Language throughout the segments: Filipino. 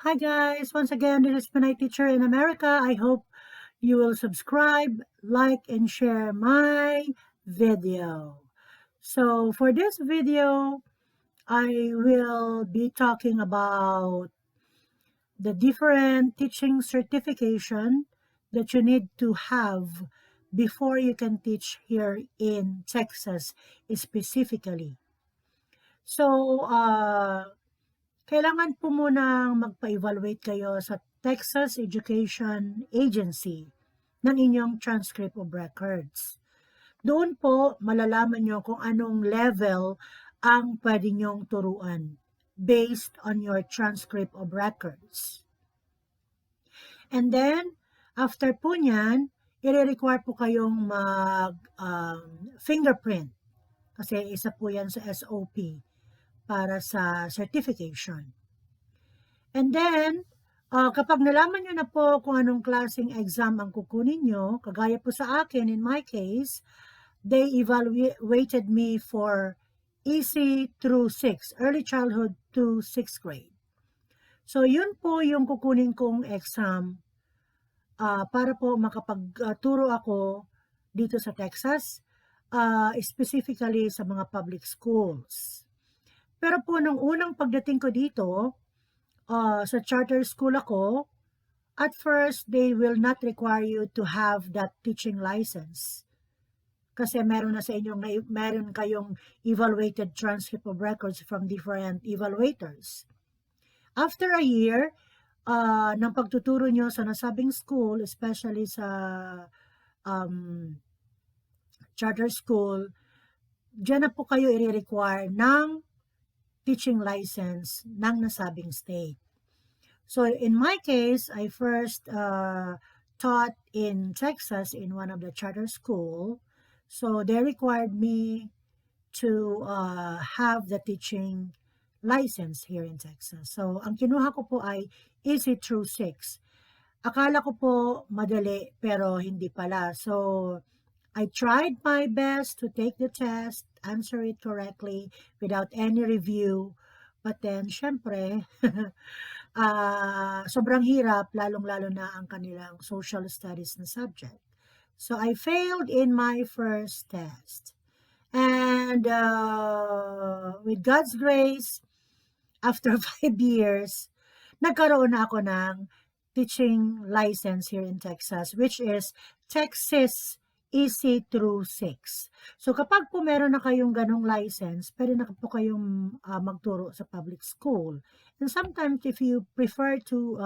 Hi guys, once again, this is Pinay Teacher in America. I hope you will subscribe, like, and share my video. So for this video, I will be talking about the different teaching certification that you need to have before you can teach here in Texas specifically. So, kailangan po munang magpa-evaluate kayo sa Texas Education Agency ng inyong transcript of records. Doon po malalaman nyo kung anong level ang pwede nyong turuan based on your transcript of records. And then, after po nyan, i-require po kayong mag-fingerprint kasi isa po yan sa SOP para sa certification. And then, kapag nalaman nyo na po kung anong klaseng exam ang kukunin nyo, kagaya po sa akin, in my case, they evaluated me for EC through 6, early childhood to 6th grade. So, yun po yung kukunin kong exam para po makapagturo ako dito sa Texas, specifically sa mga public schools. Pero po, nung unang pagdating ko dito, sa charter school ako, at first, they will not require you to have that teaching license. Kasi meron na sa inyong, meron kayong evaluated transcript of records from different evaluators. After a year, ng pagtuturo nyo sa nasabing school, especially sa charter school, dyan na po kayo i-require ng teaching license ng nasabing state. So in my case, I first taught in Texas in one of the charter school. So they required me to have the teaching license here in Texas. So ang kinuha ko po ay EC through 6. Akala ko po madali pero hindi pala. So I tried my best to take the test, answer it correctly without any review. But then, syempre, sobrang hirap, lalong-lalo na ang kanilang social studies na subject. So, I failed in my first test. And with God's grace, after 5 years, nagkaroon na ako ng teaching license here in Texas, which is Texas EC through 6. So kapag po meron na kayong ganong license, pwede na po kayong magturo sa public school. And sometimes if you prefer to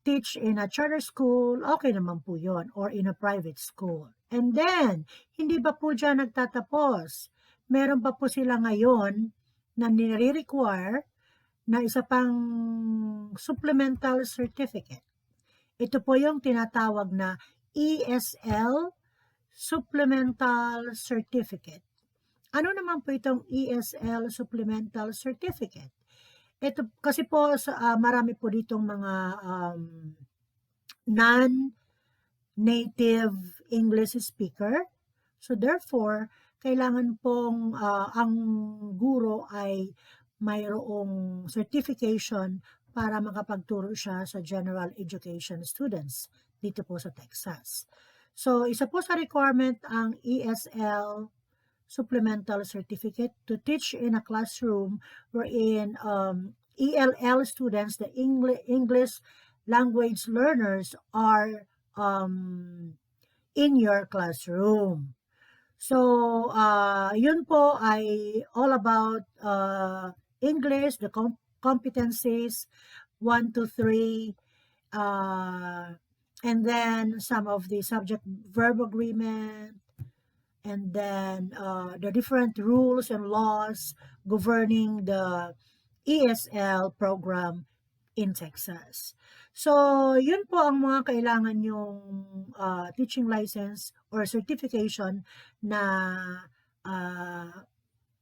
teach in a charter school, okay naman po yon, or in a private school. And then, hindi ba po dyan nagtatapos? Meron pa po sila ngayon na nire-require na isa pang supplemental certificate. Ito po yung tinatawag na ESL Supplemental Certificate. Ano naman po itong ESL Supplemental Certificate? Ito kasi po marami po ditong mga non-native English speaker. So therefore, kailangan pong ang guro ay mayroong certification para makapagturo siya sa general education students dito po sa Texas. So, isa po sa requirement ang ESL Supplemental Certificate to teach in a classroom wherein ELL students, the English language learners, are in your classroom. So, yun po ay all about English, the competencies, 1 to 3, and then some of the subject-verb agreement, and then the different rules and laws governing the ESL program in Texas. So, yun po ang mga kailangan yung teaching license or certification na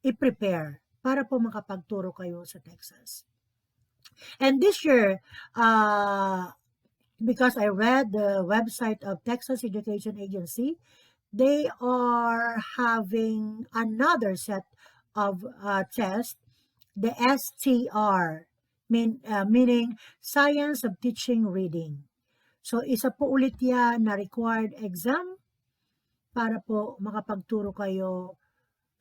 i-prepare para po makapagturo kayo sa Texas. And this year, because I read the website of Texas Education Agency, they are having another set of tests, the STR, meaning Science of Teaching Reading. So, isa po ulit yan na required exam para po makapagturo kayo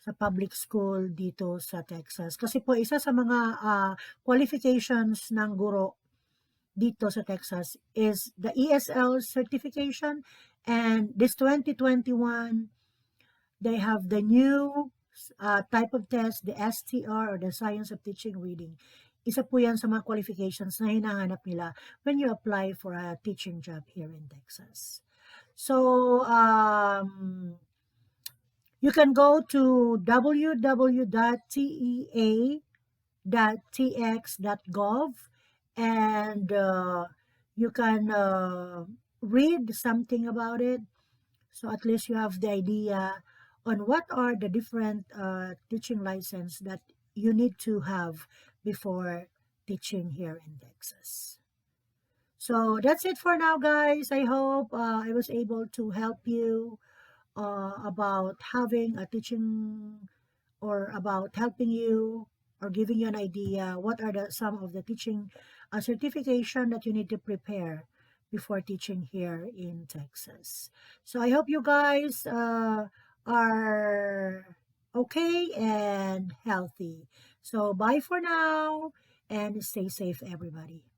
sa public school dito sa Texas. Kasi po isa sa mga qualifications ng guro dito sa Texas is the ESL certification, and this 2021 they have the new type of test, the STR or the Science of Teaching Reading. Isa po yan sa mga qualifications na hinahanap nila when you apply for a teaching job here in Texas. So, you can go to www.tea.tx.gov and you can read something about it. So at least you have the idea on what are the different teaching license that you need to have before teaching here in Texas. So that's it for now, guys. I hope I was able to help you about having a teaching, or about helping you or giving you an idea what are some of the teaching certification that you need to prepare before teaching here in Texas. So I hope you guys are okay and healthy. So bye for now and stay safe, everybody.